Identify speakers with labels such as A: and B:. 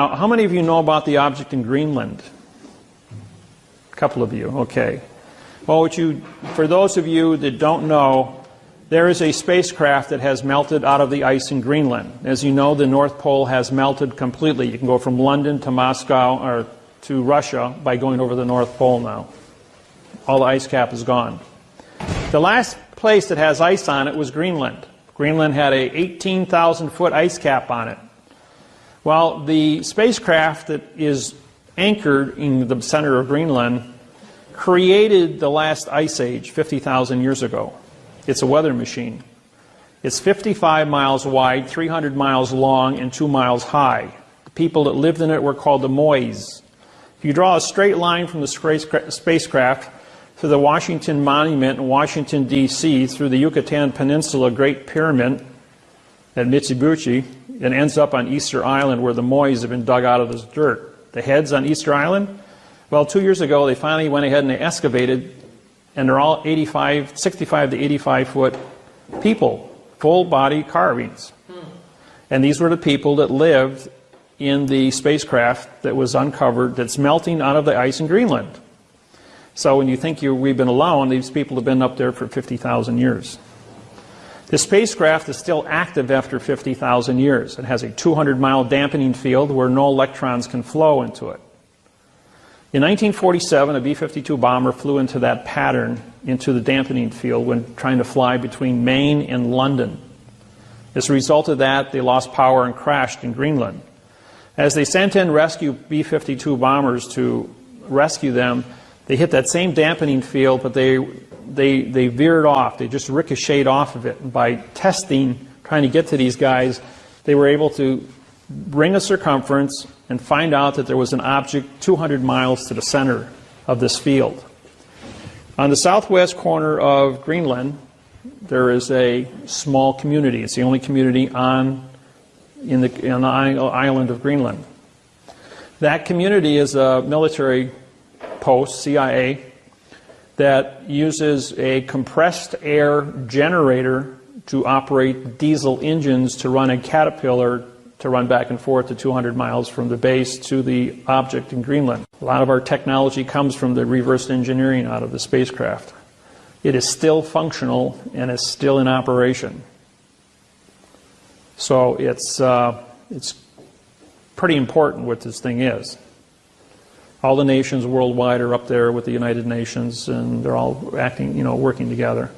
A: Now, how many of you know about the object in Greenland? A couple of you, okay. Well, for those of you that don't know, there is a spacecraft that has melted out of the ice in Greenland. As you know, the North Pole has melted completely. You can go from London to Moscow or to Russia by going over the North Pole now. All the ice cap is gone. The last place that has ice on it was Greenland. Greenland had a 18,000-foot ice cap on it. Well, the spacecraft that is anchored in the center of Greenland created the last ice age 50,000 years ago. It's a weather machine. It's 55 miles wide, 300 miles long, and 2 miles high. The people that lived in it were called the Mois. If you draw a straight line from the spacecraft to the Washington Monument in Washington, D.C., through the Yucatan Peninsula Great Pyramid at Mitsubishi, it ends up on Easter Island where the Mois have been dug out of this dirt. The heads on Easter Island, well, 2 years ago they finally went ahead and they excavated, and they're all 65 to 85 foot people, full body carvings. And these were the people that lived in the spacecraft that was uncovered that's melting out of the ice in Greenland. So when you think we've been alone, these people have been up there for 50,000 years. The spacecraft is still active after 50,000 years. It has a 200-mile dampening field where no electrons can flow into it. In 1947, a B-52 bomber flew into that pattern, into the dampening field, when trying to fly between Maine and London. As a result of that, they lost power and crashed in Greenland. As they sent in rescue B-52 bombers to rescue them, they hit that same dampening field, but they veered off. They just ricocheted off of it. And by testing, trying to get to these guys, they were able to bring a circumference and find out that there was an object 200 miles to the center of this field. On the southwest corner of Greenland, there is a small community. It's the only community on the island of Greenland. That community is a military post, CIA, that uses a compressed air generator to operate diesel engines to run a Caterpillar to run back and forth to 200 miles from the base to the object in Greenland. A lot of our technology comes from the reverse engineering out of the spacecraft. It is still functional and is still in operation. So it's pretty important what this thing is. All the nations worldwide are up there with the United Nations, and they're all acting, working together.